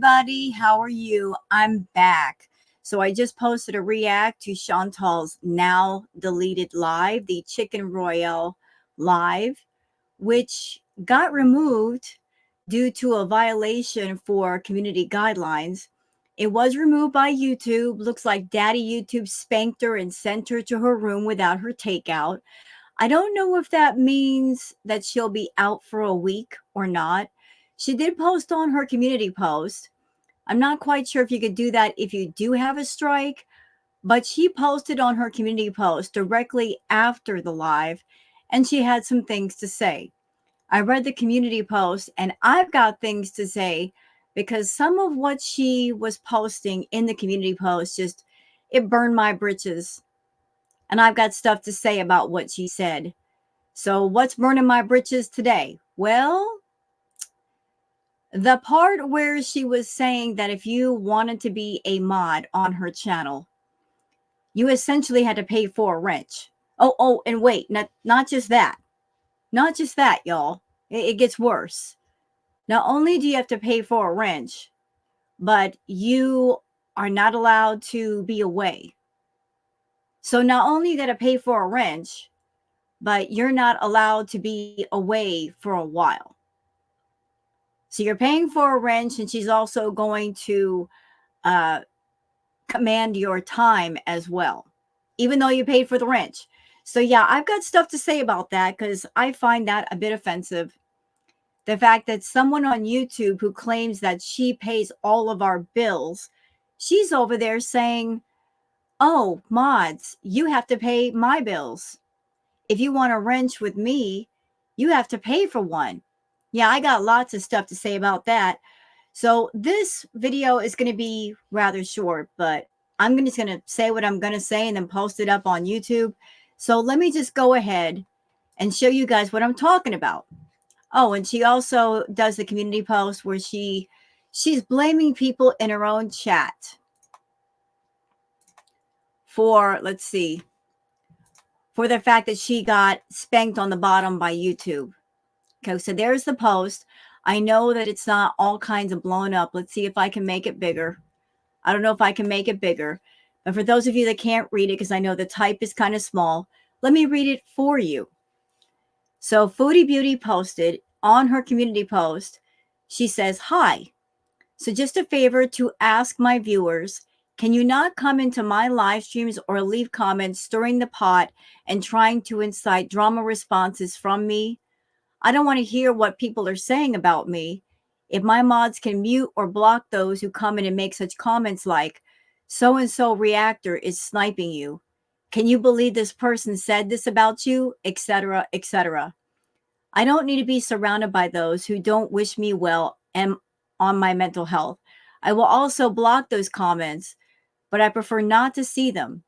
everybody. How are you? I'm back. So I just posted a react to Chantal's now deleted live, the Chicken Royale live, which got removed due to a violation for community guidelines. It was removed by YouTube. Looks like Daddy YouTube spanked her and sent her to her room without her takeout. I don't know if that means that she'll be out for a week or not. She did post on her community post. I'm not quite sure if you could do that if you do have a strike, but she posted on her community post directly after the live, and she had some things to say. I read the community post, and I've got things to say because some of what she was posting in the community post it burned my britches. And I've got stuff to say about what she said. So what's burning my britches today? Well, the part where she was saying that if you wanted to be a mod on her channel, you essentially had to pay for a wrench. Oh, and wait, not just that. Not just that, y'all. It gets worse. Not only do you have to pay for a wrench, but you are not allowed to be away. So not only you got to pay for a wrench, but you're not allowed to be away for a while. So you're paying for a wrench, and she's also going to command your time as well, even though you paid for the wrench. So yeah, I've got stuff to say about that because I find that a bit offensive. The fact that someone on YouTube who claims that she pays all of our bills, she's over there saying, oh, mods, you have to pay my bills. If you want a wrench with me, you have to pay for one. Yeah, I got lots of stuff to say about that. So this video is going to be rather short, but I'm just going to say what I'm going to say and then post it up on YouTube. So let me just go ahead and show you guys what I'm talking about. Oh, and she also does the community post where she's blaming people in her own chat for, let's see, for the fact that she got spanked on the bottom by YouTube. Okay, so there's the post. I know that it's not all kinds of blown up. Let's see if I can make it bigger. I don't know if I can make it bigger. But for those of you that can't read it, because I know the type is kind of small, let me read it for you. So Foodie Beauty posted on her community post. She says, hi. So just a favor to ask my viewers, can you not come into my live streams or leave comments stirring the pot and trying to incite drama responses from me? I don't want to hear what people are saying about me. If my mods can mute or block those who come in and make such comments like, so-and-so reactor is sniping you. Can you believe this person said this about you? Etc., etc. I don't need to be surrounded by those who don't wish me well and on my mental health. I will also block those comments, but I prefer not to see them.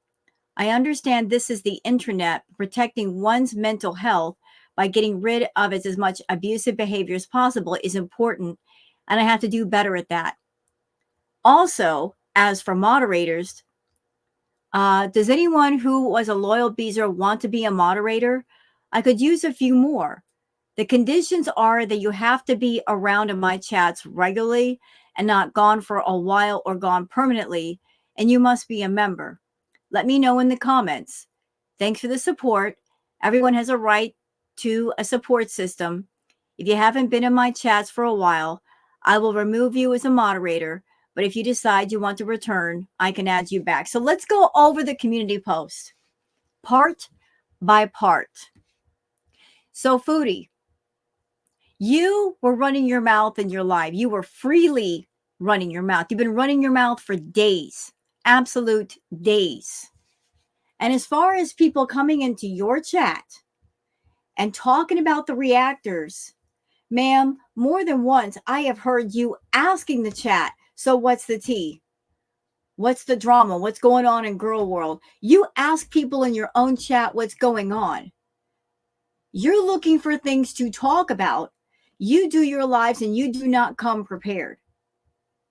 I understand this is the internet. Protecting one's mental health by getting rid of as much abusive behavior as possible is important, and I have to do better at that. Also, as for moderators, does anyone who was a loyal beezer want to be a moderator? I could use a few more. The conditions are that you have to be around in my chats regularly and not gone for a while or gone permanently, and you must be a member. Let me know in the comments. Thanks for the support. Everyone has a right to a support system. If you haven't been in my chats for a while, I will remove you as a moderator, but if you decide you want to return, I can add you back. So let's go over the community post, part by part. So Foodie, you were running your mouth in your live. You were freely running your mouth. You've been running your mouth for days, absolute days. And as far as people coming into your chat and talking about the reactors, ma'am, more than once I have heard you asking the chat, so what's the tea? What's the drama? What's going on in girl world? You ask people in your own chat what's going on. You're looking for things to talk about. You do your lives and you do not come prepared.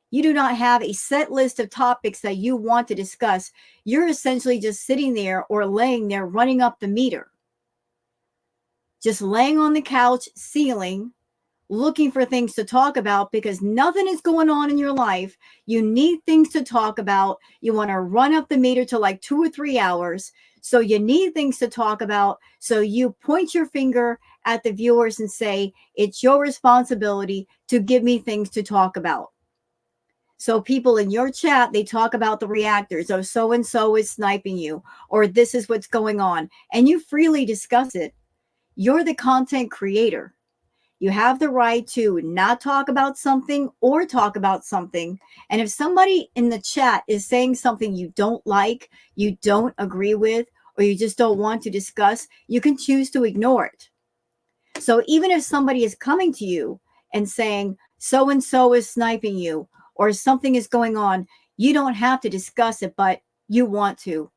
You do not have a set list of topics that you want to discuss. You're essentially just sitting there or laying there running up the meter. Just laying on the couch, ceiling, looking for things to talk about because nothing is going on in your life. You need things to talk about. You want to run up the meter to like 2 or 3 hours. So you need things to talk about. So you point your finger at the viewers and say, it's your responsibility to give me things to talk about. So people in your chat, they talk about the reactors. Oh, so-and-so is sniping you, or this is what's going on. And you freely discuss it. You're the content creator. You have the right to not talk about something or talk about something. And if somebody in the chat is saying something you don't like, you don't agree with, or you just don't want to discuss, you can choose to ignore it. So even if somebody is coming to you and saying, so-and-so is sniping you, or something is going on, you don't have to discuss it, but you want to.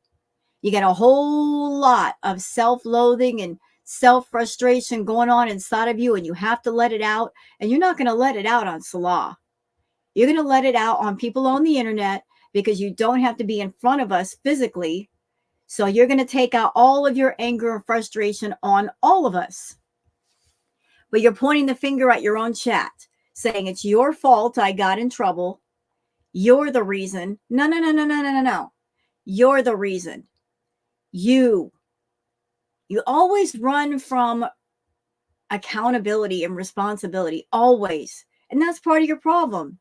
You get a whole lot of self-loathing and self-frustration going on inside of you, and you have to let it out. And you're not going to let it out on Salah. You're going to let it out on people on the internet because you don't have to be in front of us physically. So you're going to take out all of your anger and frustration on all of us. But you're pointing the finger at your own chat, saying it's your fault I got in trouble. You're the reason. No, no, no, no, no, no, no, no. You're the reason. You always run from accountability and responsibility, always. And that's part of your problem.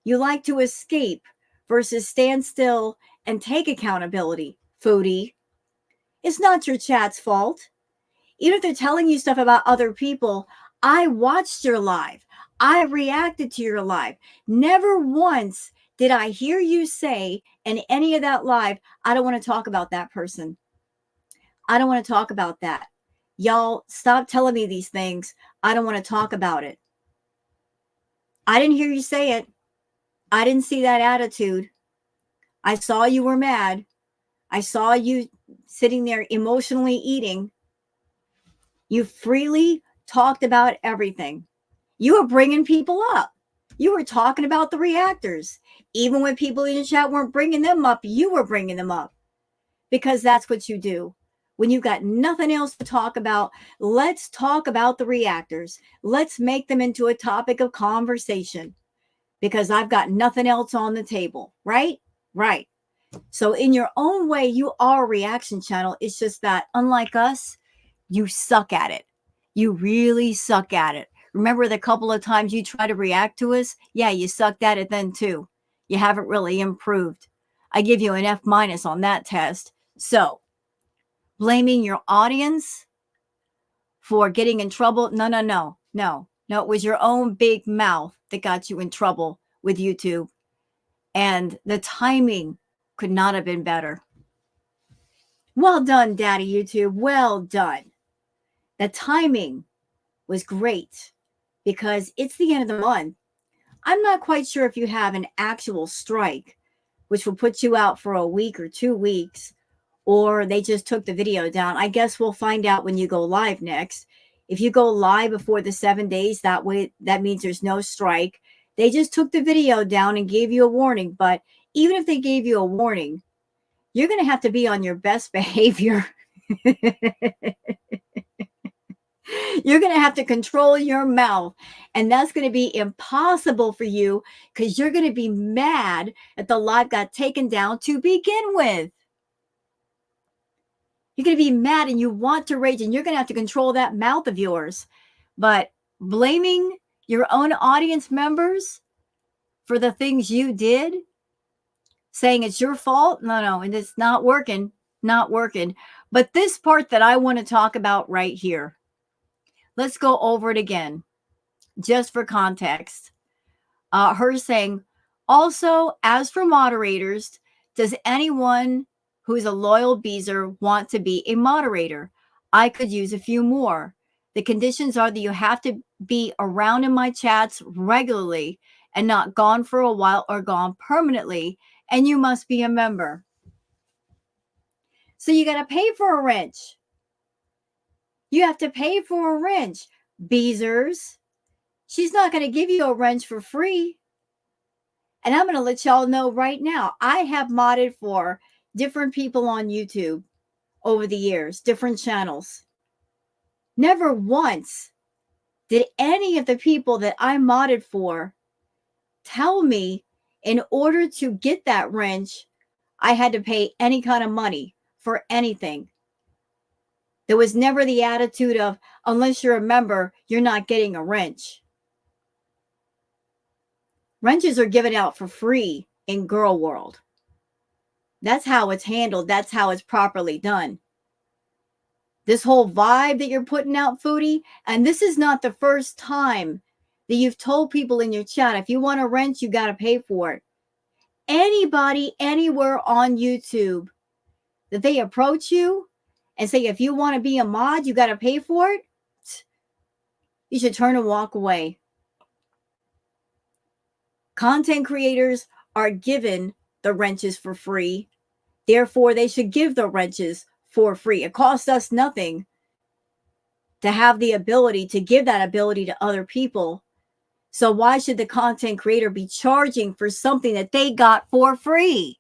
You like to escape versus stand still and take accountability, foodie. It's not your chat's fault. Even if they're telling you stuff about other people, I watched your live. I reacted to your live. Never once did I hear you say in any of that live, I don't want to talk about that person. I don't want to talk about that. Y'all, stop telling me these things. I don't want to talk about it. I didn't hear you say it. I didn't see that attitude. I saw you were mad. I saw you sitting there emotionally eating. You freely talked about everything. You were bringing people up. You were talking about the reactors. Even when people in the chat weren't bringing them up, you were bringing them up because that's what you do. When you've got nothing else to talk about, let's talk about the reactors. Let's make them into a topic of conversation because I've got nothing else on the table, right? Right. So in your own way, you are a reaction channel. It's just that unlike us, you suck at it. You really suck at it. Remember the couple of times you tried to react to us? Yeah, you sucked at it then too. You haven't really improved. I give you an F- on that test. So blaming your audience for getting in trouble. No, no, no, no, no. It was your own big mouth that got you in trouble with YouTube. And the timing could not have been better. Well done, Daddy YouTube. Well done. The timing was great because it's the end of the month. I'm not quite sure if you have an actual strike, which will put you out for a week or 2 weeks, or they just took the video down. I guess we'll find out when you go live next. If you go live before the 7 days, that means there's no strike. They just took the video down and gave you a warning. But even if they gave you a warning, you're going to have to be on your best behavior. You're going to have to control your mouth. And that's going to be impossible for you because you're going to be mad that the live got taken down to begin with. You're going to be mad and you want to rage and you're going to have to control that mouth of yours. But blaming your own audience members for the things you did, saying it's your fault, no, and it's not working, not working. But this part that I want to talk about right here, let's go over it again, just for context. Her saying, also, as for moderators, does anyone who's a loyal beezer want to be a moderator? I could use a few more. The conditions are that you have to be around in my chats regularly and not gone for a while or gone permanently, and you must be a member. So you got to pay for a wrench. You have to pay for a wrench. Beezers. She's not going to give you a wrench for free. And I'm going to let y'all know right now, I have modded for different people on YouTube over the years, different channels. Never once Did any of the people that I modded for tell me in order to get that wrench, I had to pay any kind of money for anything? There was never the attitude of, unless you're a member, you're not getting a wrench. Wrenches are given out for free in girl world. That's how it's handled. That's how it's properly done. This whole vibe that you're putting out, Foodie, and this is not the first time that you've told people in your chat, if you want a wrench, you got to pay for it. Anybody, anywhere on YouTube that they approach you and say, if you want to be a mod, you got to pay for it, you should turn and walk away. Content creators are given the wrenches for free. Therefore, they should give the wrenches for free. It costs us nothing to have the ability to give that ability to other people. So why should the content creator be charging for something that they got for free?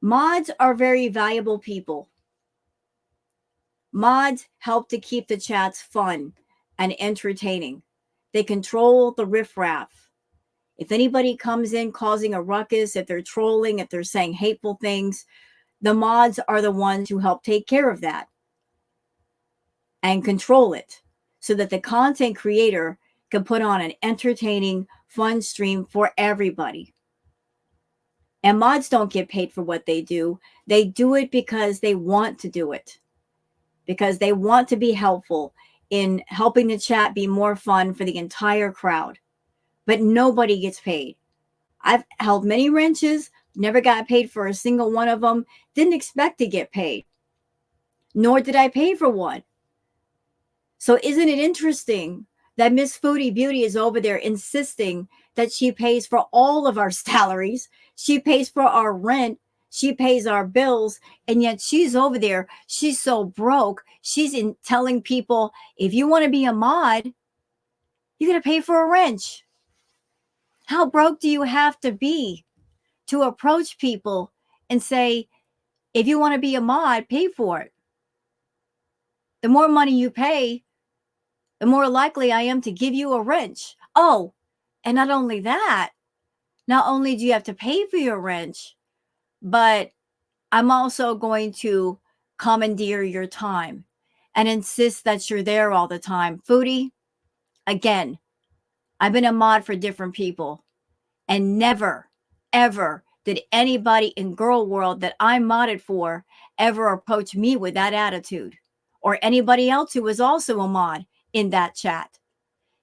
Mods are very valuable people. Mods help to keep the chats fun and entertaining. They control the riffraff. If anybody comes in causing a ruckus, if they're trolling, if they're saying hateful things, the mods are the ones who help take care of that and control it so that the content creator can put on an entertaining, fun stream for everybody. And mods don't get paid for what they do. They do it because they want to do it, because they want to be helpful in helping the chat be more fun for the entire crowd. But nobody gets paid. I've held many wrenches, never got paid for a single one of them, didn't expect to get paid, nor did I pay for one. So isn't it interesting that Miss Foodie Beauty is over there insisting that she pays for all of our salaries, she pays for our rent, she pays our bills, and yet she's over there, she's so broke, she's telling people, if you want to be a mod, you got to pay for a wrench. How broke do you have to be to approach people and say, if you want to be a mod, pay for it? The more money you pay, the more likely I am to give you a wrench. Oh, and not only that, not only do you have to pay for your wrench, but I'm also going to commandeer your time and insist that you're there all the time. Foodie, again, I've been a mod for different people, and never, ever did anybody in girl world that I modded for ever approach me with that attitude, or anybody else who was also a mod in that chat.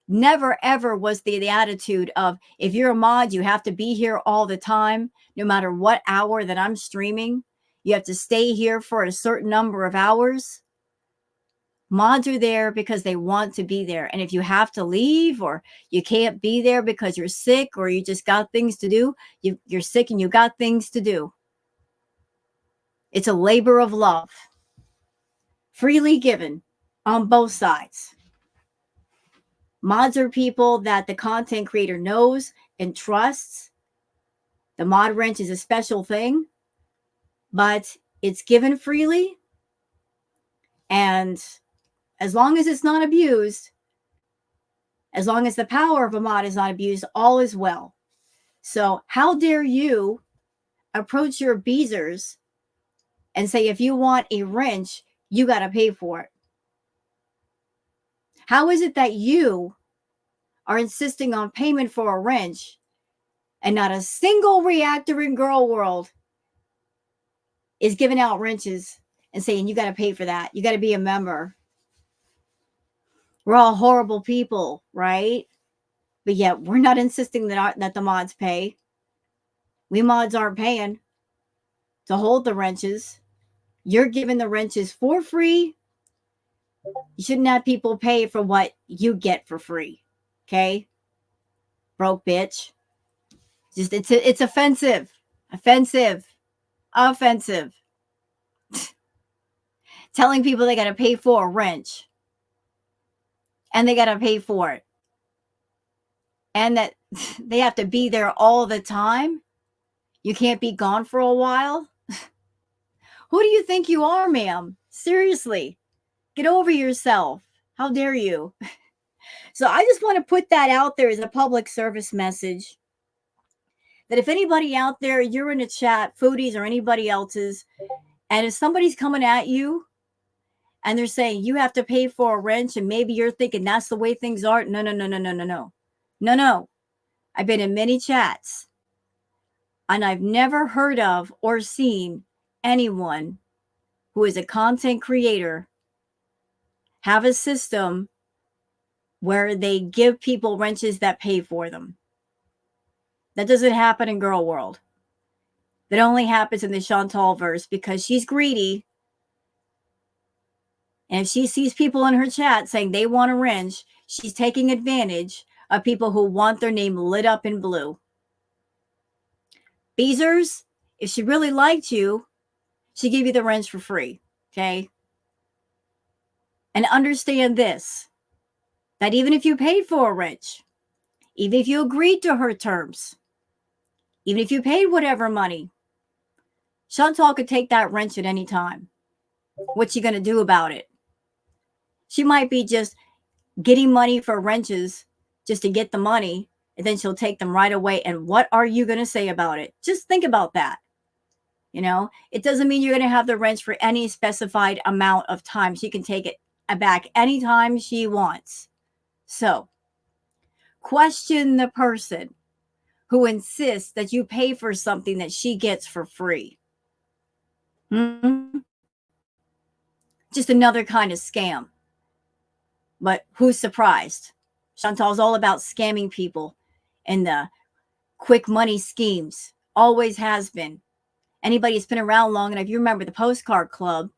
Never, ever was the attitude of, if you're a mod, you have to be here all the time, no matter what hour that I'm streaming. You have to stay here for a certain number of hours. Mods are there because they want to be there. And if you have to leave, or you can't be there because you're sick, or you just got things to do, you're sick and you got things to do. It's a labor of love, freely given on both sides. Mods are people that the content creator knows and trusts. The mod wrench is a special thing, but it's given freely. And as long as it's not abused, as long as the power of a mod is not abused, all is well. So how dare you approach your beezers and say, if you want a wrench, you got to pay for it? How is it that you are insisting on payment for a wrench and not a single reactor in girl world is giving out wrenches and saying, you got to pay for that, you got to be a member? We're all horrible people, right? But yet we're not insisting that the mods pay. We mods aren't paying to hold the wrenches. You're giving the wrenches for free. You shouldn't have people pay for what you get for free. Okay? Broke bitch. Just it's offensive. Offensive. Telling people they got to pay for a wrench. And they got to pay for it. And that they have to be there all the time. You can't be gone for a while. Who do you think you are, ma'am? Seriously. Get over yourself. How dare you? So I just want to put that out there as a public service message that if anybody out there, you're in a chat, Foodies or anybody else's, and if somebody's coming at you and they're saying you have to pay for a wrench and maybe you're thinking that's the way things are, no, no, no, no, no, no, no. No, no. I've been in many chats and I've never heard of or seen anyone who is a content creator have a system where they give people wrenches that pay for them. That doesn't happen in girl world. That only happens in the Chantal verse because she's greedy. And if she sees people in her chat saying they want a wrench, she's taking advantage of people who want their name lit up in blue. Beezers, if she really liked you, she'd give you the wrench for free. Okay? And understand this, that even if you paid for a wrench, even if you agreed to her terms, even if you paid whatever money, Chantal could take that wrench at any time. What's she going to do about it? She might be just getting money for wrenches just to get the money, and then she'll take them right away. And what are you going to say about it? Just think about that. You know, it doesn't mean you're going to have the wrench for any specified amount of time. She can take it back anytime she wants. So, question the person who insists that you pay for something that she gets for free. Just another kind of scam. But who's surprised? Chantal's all about scamming people and the quick money schemes. Always has been. Anybody who's been around long enough, you remember the postcard club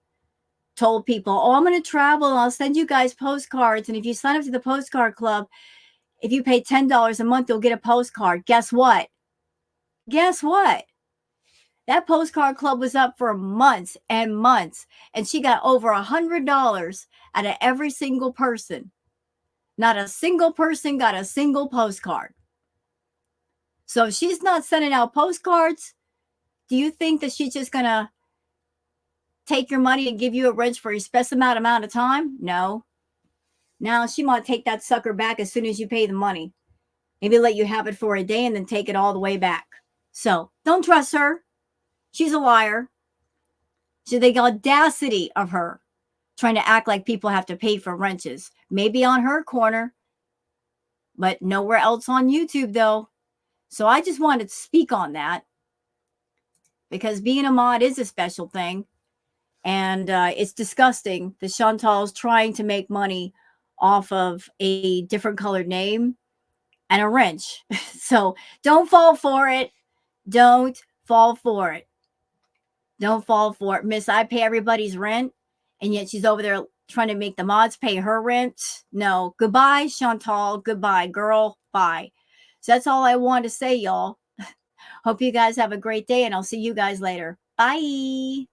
told people, oh, I'm going to travel. I'll send you guys postcards. And if you sign up to the postcard club, if you pay $10 a month, you'll get a postcard. Guess what? Guess what? That postcard club was up for months and months. And she got over $100 out of every single person. Not a single person got a single postcard. So if she's not sending out postcards, do you think that she's just going to take your money and give you a wrench for a specified amount of time? No. Now she might take that sucker back as soon as you pay the money. Maybe let you have it for a day and then take it all the way back. So don't trust her. She's a liar. So the audacity of her trying to act like people have to pay for wrenches. Maybe on her corner, but nowhere else on YouTube though. So I just wanted to speak on that because being a mod is a special thing. And it's disgusting that Chantal's trying to make money off of a different colored name and a wrench. So don't fall for it. Don't fall for it. Don't fall for it. Miss, I pay everybody's rent, and yet she's over there trying to make the mods pay her rent. No. Goodbye, Chantal. Goodbye, girl. Bye. So that's all I want to say, y'all. Hope you guys have a great day, and I'll see you guys later. Bye.